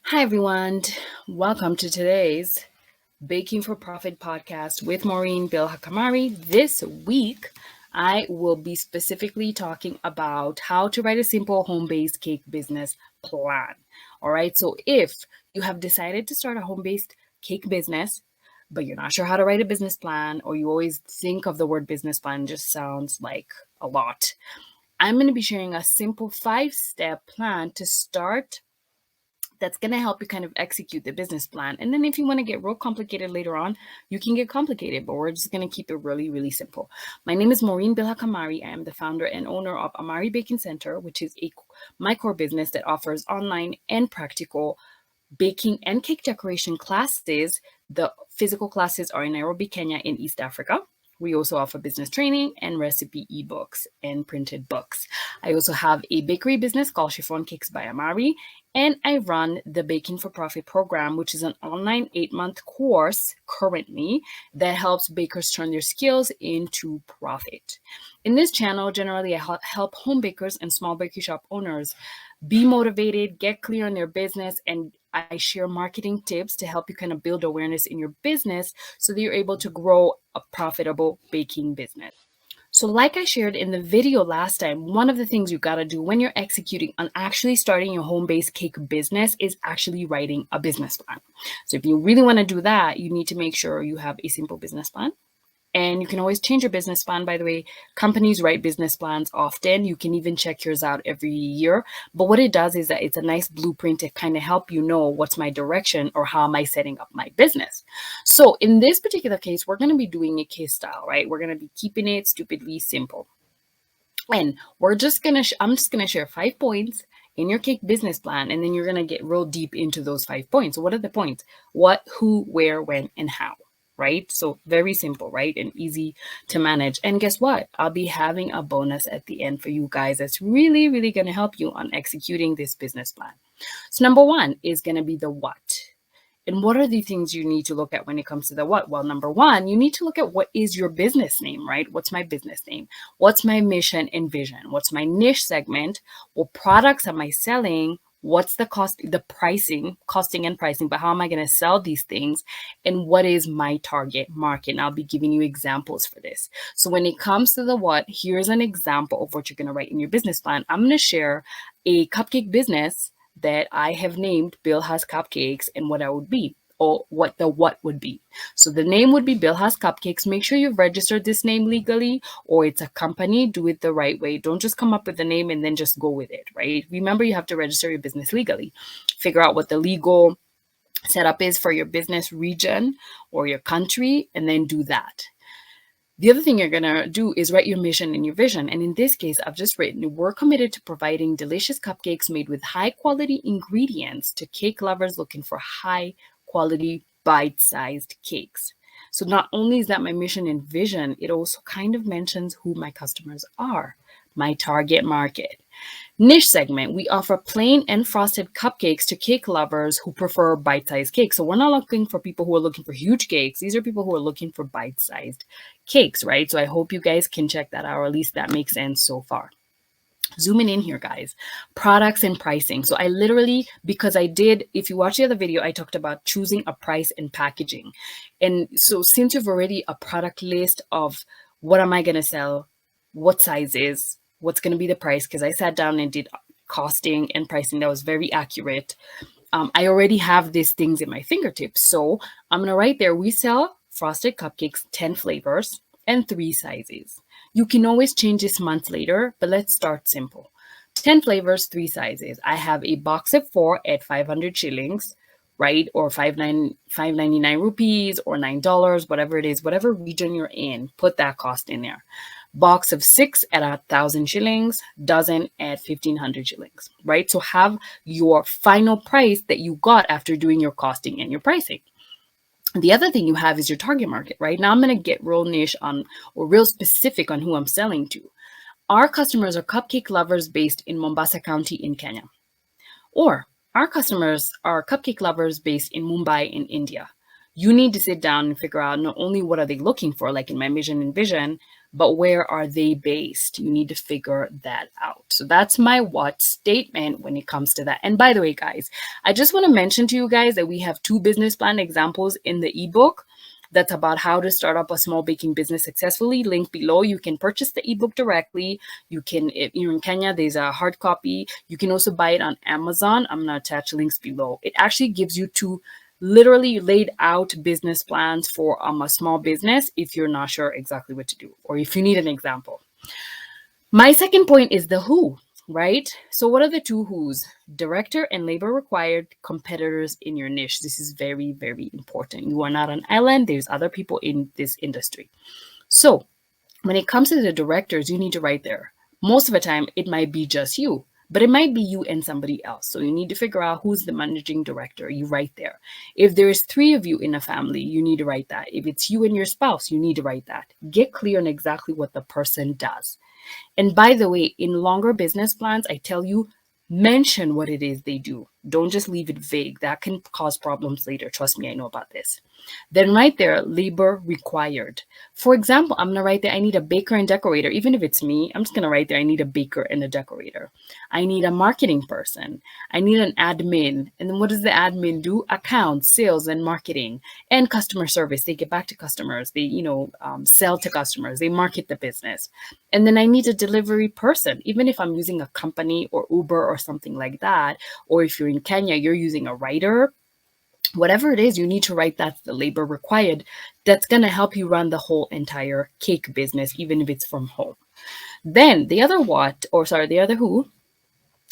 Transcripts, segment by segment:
Hi, everyone. Welcome to today's Baking for Profit podcast with Maureen Bill Hakamari. This week, I will be specifically talking about how to write a simple home-based cake business plan. All right. So if you have decided to start a home-based cake business, but you're not sure how to write a business plan, or you always think of the word business plan just sounds like a lot, I'm going to be sharing a simple 5-step plan to start that's going to help you kind of execute the business plan. And then if you want to get real complicated later on, you can get complicated, but we're just going to keep it really, really simple. My name is Maureen Bilhakamari. I am the founder and owner of Amari Baking Center, which is my core business that offers online and practical baking and cake decoration classes. The physical classes are in Nairobi, Kenya, in East Africa. We also offer business training and recipe ebooks and printed books. I also have a bakery business called Chiffon Cakes by Amari, and I run the Baking for Profit program, which is an online 8-month course currently that helps bakers turn their skills into profit. In this channel, generally, I help home bakers and small bakery shop owners be motivated, get clear on their business, and I share marketing tips to help you kind of build awareness in your business so that you're able to grow a profitable baking business. So, like I shared in the video last time, one of the things you got to do when you're executing on actually starting your home-based cake business is actually writing a business plan. So, if you really want to do that, you need to make sure you have a simple business plan. And you can always change your business plan. By the way, companies write business plans often. You can even check yours out every year. But what it does is that it's a nice blueprint to kind of help you know what's my direction or how am I setting up my business. So in this particular case, we're going to be doing a case style, right? We're going to be keeping it stupidly simple. And I'm just going to share 5 points in your cake business plan, and then you're going to get real deep into those 5 points. So what are the points? What, who, where, when, and how? Right? So very simple, right? And easy to manage. And guess what? I'll be having a bonus at the end for you guys that's really, really going to help you on executing this business plan. So number 1 is going to be the what. And what are the things you need to look at when it comes to the what? Well, number 1, you need to look at what is your business name, right? What's my business name? What's my mission and vision? What's my niche segment? What products am I selling? What's the cost, the pricing, costing and pricing, but how am I going to sell these things? And what is my target market? And I'll be giving you examples for this. So when it comes to the what, here's an example of what you're going to write in your business plan. I'm going to share a cupcake business that I have named Bill Has Cupcakes and what I would be, or what the what would be. So the name would be Bill Has Cupcakes. Make sure you've registered this name legally, or it's a company. Do it the right way. Don't just come up with the name and then just go with it, right? Remember, you have to register your business legally. Figure out what the legal setup is for your business region or your country, and then do that. The other thing you're going to do is write your mission and your vision. And in this case, I've just written, we're committed to providing delicious cupcakes made with high quality ingredients to cake lovers looking for high quality bite-sized cakes. So not only is that my mission and vision, it also kind of mentions who my customers are, my target market. Niche segment, we offer plain and frosted cupcakes to cake lovers who prefer bite-sized cakes. So we're not looking for people who are looking for huge cakes. These are people who are looking for bite-sized cakes, right? So I hope you guys can check that out, or at least that makes sense so far. Zooming in here, guys, products and pricing. So I literally, because I did, if you watch the other video, I talked about choosing a price and packaging. And so since you've already a product list of what am I going to sell, what sizes, what's going to be the price, because I sat down and did costing and pricing that was very accurate. I already have these things in my fingertips. So I'm going to write there, we sell frosted cupcakes, 10 flavors and 3 sizes. You can always change this months later, but let's start simple. 10 flavors, 3 sizes. I have a box of 4 at 500 shillings, right? Or 599 rupees or $9, whatever it is, whatever region you're in, put that cost in there. Box of 6 at 1,000 shillings, dozen at 1,500 shillings, right? So have your final price that you got after doing your costing and your pricing. The other thing you have is your target market, right? Now I'm going to get real niche on, or real specific on who I'm selling to. Our customers are cupcake lovers based in Mombasa County in Kenya. Or our customers are cupcake lovers based in Mumbai in India. You need to sit down and figure out not only what are they looking for, like in my mission and vision, but where are they based? You need to figure that out. So that's my what statement when it comes to that. And by the way, guys, I just want to mention to you guys that we have 2 business plan examples in the ebook that's about how to start up a small baking business successfully. Link below. You can purchase the ebook directly. You can, if you're in Kenya, there's a hard copy. You can also buy it on Amazon. I'm going to attach links below. It actually gives you 2 literally laid out business plans for a small business if you're not sure exactly what to do or if you need an example. My second point is the who, right? So what are the 2 who's? Director and labor required, competitors in your niche. This is very, very important. You are not an island. There's other people in this industry. So when it comes to the directors, you need to write there. Most of the time, it might be just you, but it might be you and somebody else. So you need to figure out who's the managing director. You write there. If there's 3 of you in a family, you need to write that. If it's you and your spouse, you need to write that. Get clear on exactly what the person does. And by the way, in longer business plans, I tell you, mention what it is they do. Don't just leave it vague. That can cause problems later. Trust me, I know about this. Then right there, labor required. For example, I'm going to write there, I need a baker and decorator. Even if it's me, I'm just going to write there, I need a baker and a decorator. I need a marketing person. I need an admin. And then what does the admin do? Accounts, sales, and marketing, and customer service. They get back to customers. They, sell to customers. They market the business. And then I need a delivery person. Even if I'm using a company or Uber or something like that, or if you're in Kenya, you're using a writer, whatever it is, you need to write that's the labor required. That's going to help you run the whole entire cake business, even if it's from home. Then the other the other who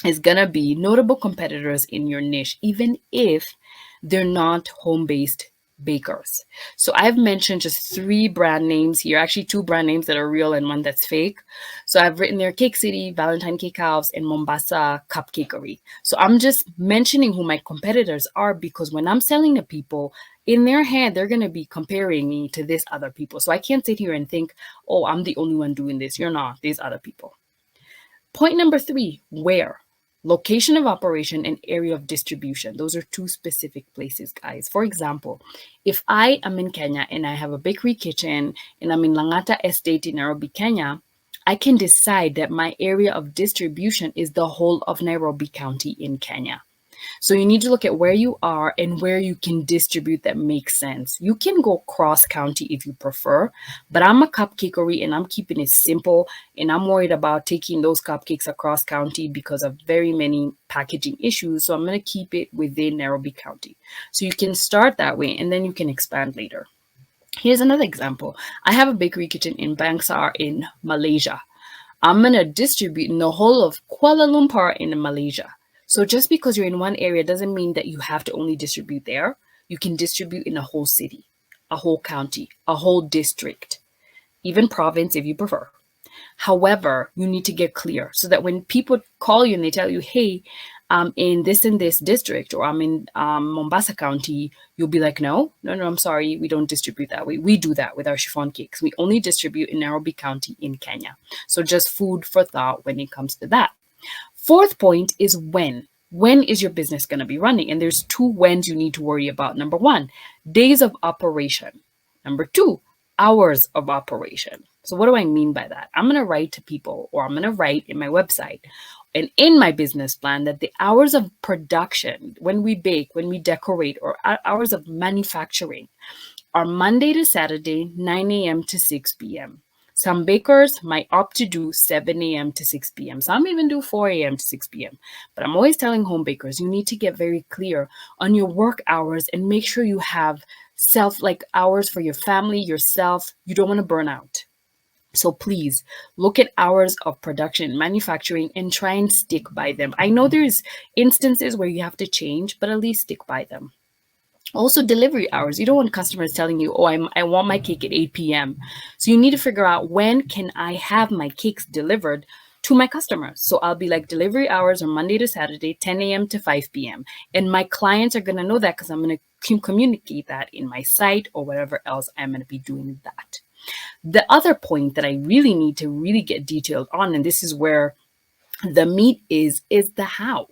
is going to be notable competitors in your niche, even if they're not home-based bakers. So I've mentioned just 3 brand names here, actually 2 brand names that are real and 1 that's fake. So I've written there Cake City, Valentine Cake House, and Mombasa Cupcakery. So I'm just mentioning who my competitors are because when I'm selling to people, in their head, they're going to be comparing me to this other people. So I can't sit here and think, oh, I'm the only one doing this. You're not. There's other people. Point number 3, where? Location of operation and area of distribution. Those are 2 specific places, guys. For example, if I am in Kenya and I have a bakery kitchen and I'm in Langata Estate in Nairobi, Kenya, I can decide that my area of distribution is the whole of Nairobi County in Kenya. So you need to look at where you are and where you can distribute that makes sense. You can go cross county if you prefer, but I'm a cupcakery and I'm keeping it simple, and I'm worried about taking those cupcakes across county because of very many packaging issues. So I'm going to keep it within Nairobi County. So you can start that way and then you can expand later. Here's another example. I have a bakery kitchen in Bangsar in Malaysia. I'm going to distribute in the whole of Kuala Lumpur in Malaysia. So just because you're in one area doesn't mean that you have to only distribute there. You can distribute in a whole city, a whole county, a whole district, even province if you prefer. However, you need to get clear so that when people call you and they tell you, hey, I'm in this and this district, or I'm in Mombasa County, you'll be like, no, I'm sorry, we don't distribute that way. We do that with our chiffon cakes. We only distribute in Nairobi County in Kenya. So just food for thought when it comes to that. 4th point is when. When is your business going to be running? And there's 2 whens you need to worry about. Number 1, days of operation. Number 2, hours of operation. So what do I mean by that? I'm going to write to people, or I'm going to write in my website and in my business plan that the hours of production, when we bake, when we decorate, or hours of manufacturing are Monday to Saturday, 9 a.m. to 6 p.m. Some bakers might opt to do 7 a.m. to 6 p.m. Some even do 4 a.m. to 6 p.m. But I'm always telling home bakers, you need to get very clear on your work hours and make sure you have hours for your family, yourself. You don't want to burn out. So please look at hours of production, manufacturing, and try and stick by them. I know there's instances where you have to change, but at least stick by them. Also, delivery hours. You don't want customers telling you, oh, I want my cake at 8 p.m. So you need to figure out when can I have my cakes delivered to my customers. So I'll be like, delivery hours are Monday to Saturday, 10 a.m. to 5 p.m. And my clients are going to know that because I'm going to communicate that in my site or whatever else I'm going to be doing that. The other point that I really need to really get detailed on, and this is where the meat is the how.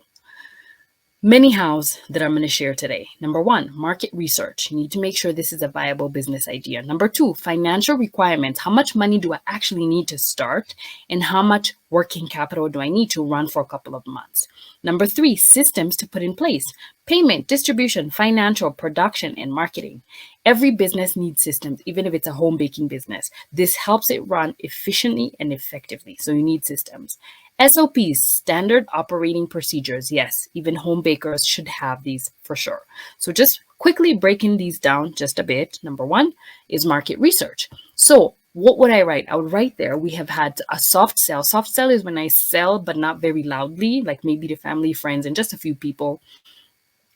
Many hows that I'm going to share today. Number one, market research. You need to make sure this is a viable business idea. Number two, financial requirements. How much money do I actually need to start? And how much working capital do I need to run for a couple of months? Number three, systems to put in place. Payment, distribution, financial, production, and marketing. Every business needs systems, even if it's a home baking business. This helps it run efficiently and effectively. So you need systems. SOPs, standard operating procedures. Yes, even home bakers should have these for sure. So just quickly breaking these down just a bit. Number one is market research. So what would I write? I would write there, we have had a soft sell. Soft sell is when I sell, but not very loudly, like maybe to family, friends, and just a few people.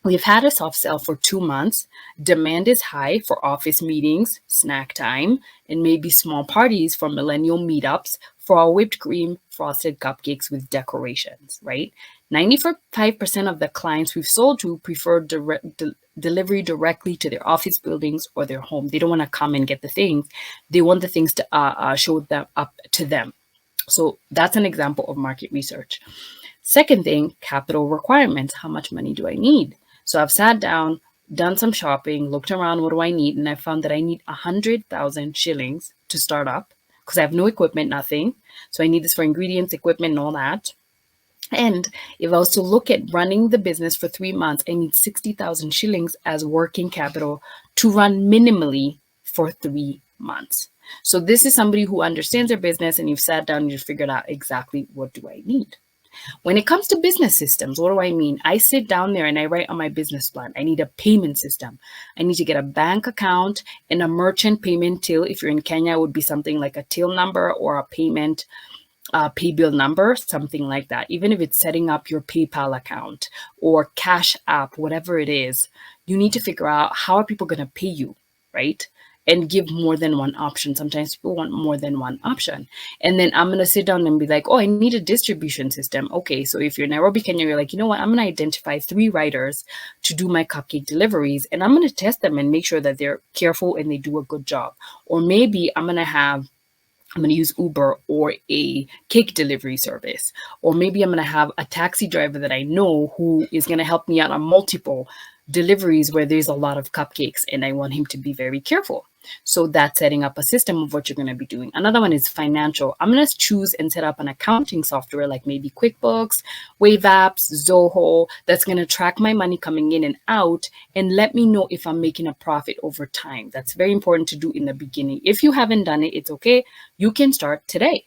We've had a soft sell for 2 months. Demand is high for office meetings, snack time, and maybe small parties for millennial meetups for our whipped cream frosted cupcakes with decorations, right? 95% of the clients we've sold to prefer delivery directly to their office buildings or their home. They don't want to come and get the things. They want the things to show them up to them. So that's an example of market research. Second thing, capital requirements. How much money do I need? So I've sat down, done some shopping, looked around, what do I need? And I found that I need 100,000 shillings to start up because I have no equipment, nothing. So I need this for ingredients, equipment, and all that. And if I was to look at running the business for 3 months, I need 60,000 shillings as working capital to run minimally for 3 months. So this is somebody who understands their business and you've sat down and you've figured out exactly what do I need. When it comes to business systems, what do I mean? I sit down there and I write on my business plan. I need a payment system. I need to get a bank account and a merchant payment till. If you're in Kenya, it would be something like a till number or a payment pay bill number, something like that. Even if it's setting up your PayPal account or Cash App, whatever it is, you need to figure out how are people going to pay you, right? And give more than one option. Sometimes people want more than one option. And then I'm going to sit down and be like, oh, I need a distribution system. Okay, so if you're in Nairobi, Kenya, you're like, you know what? I'm going to identify 3 riders to do my cupcake deliveries. And I'm going to test them and make sure that they're careful and they do a good job. Or maybe I'm going to use Uber or a cake delivery service. Or maybe I'm going to have a taxi driver that I know who is going to help me out on multiple deliveries where there's a lot of cupcakes and I want him to be very careful. So that's setting up a system of what you're going to be doing. Another one is financial. I'm going to choose and set up an accounting software like maybe QuickBooks, Wave Apps, Zoho, that's going to track my money coming in and out and let me know if I'm making a profit over time. That's very important to do in the beginning. If you haven't done it, it's okay. You can start today.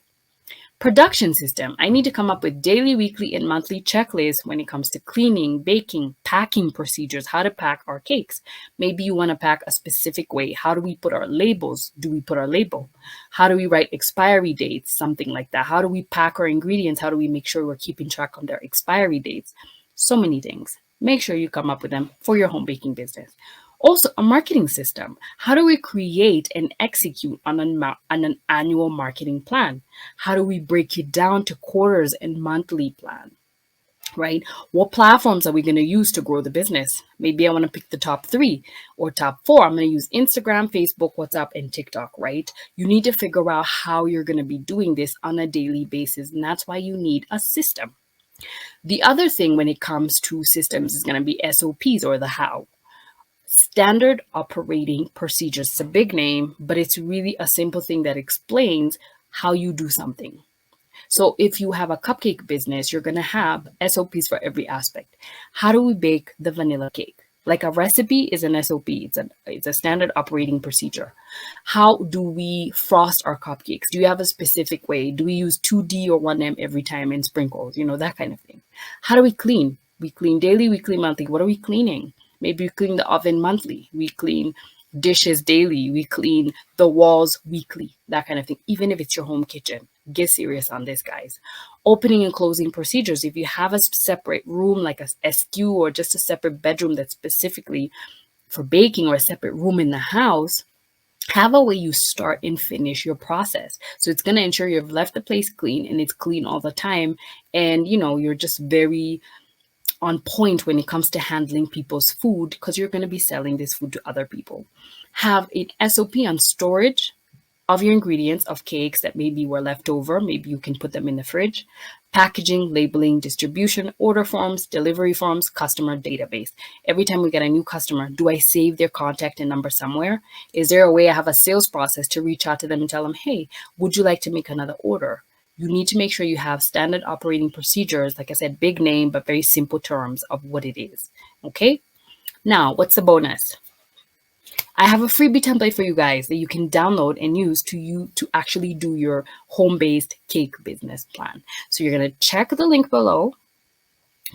Production system. I need to come up with daily, weekly, and monthly checklists when it comes to cleaning, baking, packing procedures, how to pack our cakes. Maybe you want to pack a specific way. How do we put our labels? Do we put our label? How do we write expiry dates? Something like that. How do we pack our ingredients? How do we make sure we're keeping track on their expiry dates? So many things. Make sure you come up with them for your home baking business. Also, a marketing system. How do we create and execute on an annual marketing plan? How do we break it down to quarters and monthly plan? Right? What platforms are we going to use to grow the business? Maybe I want to pick the top 3 or top 4. I'm going to use Instagram, Facebook, WhatsApp, and TikTok, right? You need to figure out how you're going to be doing this on a daily basis. And that's why you need a system. The other thing when it comes to systems is going to be SOPs or the how. Standard operating procedures. It's a big name, but it's really a simple thing that explains how you do something. So if you have a cupcake business, you're going to have SOPs for every aspect. How do we bake the vanilla cake? Like a recipe is an SOP. It's a standard operating procedure. How do we frost our cupcakes? Do you have a specific way? Do we use 2D or 1M every time and sprinkles? You know, that kind of thing. How do we clean? We clean daily, we clean monthly. What are we cleaning? Maybe we clean the oven monthly. We clean dishes daily. We clean the walls weekly, that kind of thing. Even if it's your home kitchen, get serious on this, guys. Opening and closing procedures. If you have a separate room, like a SQ or just a separate bedroom that's specifically for baking or a separate room in the house, have a way you start and finish your process. So it's going to ensure you've left the place clean and it's clean all the time. And, you know, you're just very on point when it comes to handling people's food because you're going to be selling this food to other people. Have an SOP on storage, of your ingredients of cakes that maybe were left over. Maybe you can put them in the fridge. Packaging, labeling, distribution, order forms, delivery forms, customer database. Every time we get a new customer, do I save their contact and number somewhere? Is there a way I have a sales process to reach out to them and tell them, hey, would you like to make another order? You need to make sure you have standard operating procedures. Like I said, big name, but very simple terms of what it is. Okay. Now, what's the bonus? I have a freebie template for you guys that you can download and use to actually do your home-based cake business plan. So you're going to check the link below,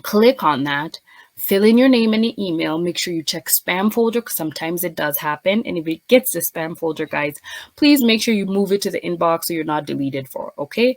click on that, fill in your name and the email. Make sure you check spam folder because sometimes it does happen. And if it gets the spam folder, guys, please make sure you move it to the inbox so you're not deleted for, okay?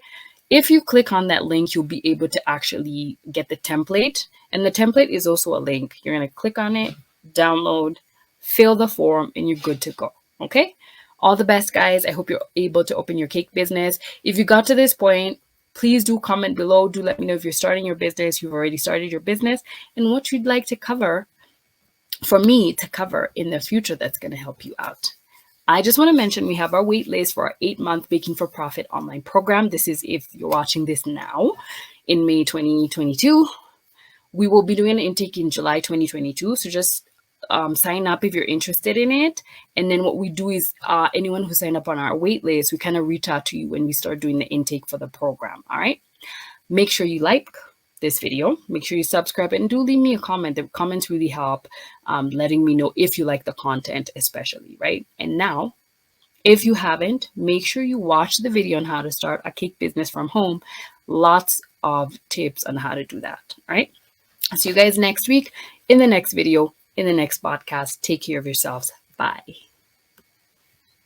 If you click on that link, you'll be able to actually get the template. And the template is also a link. You're going to click on it, download, fill the form, and you're good to go. Okay. All the best, guys. I hope you're able to open your cake business. If you got to this point, please do comment below. Do let me know if you're starting your business, you've already started your business, and what you'd like to cover for me to cover in the future that's going to help you out. I just want to mention we have our wait list for our 8-month Baking for Profit online program. This is if you're watching this now in May 2022. We will be doing an intake in July 2022. So just sign up if you're interested in it. And then what we do is anyone who signed up on our wait list, we kind of reach out to you when we start doing the intake for the program. All right. Make sure you like this video. Make sure you subscribe and do leave me a comment. The comments really help letting me know if you like the content, especially, right? And now, if you haven't, make sure you watch the video on how to start a cake business from home. Lots of tips on how to do that. All right. I'll see you guys next week in the next video, in the next podcast. Take care of yourselves. Bye.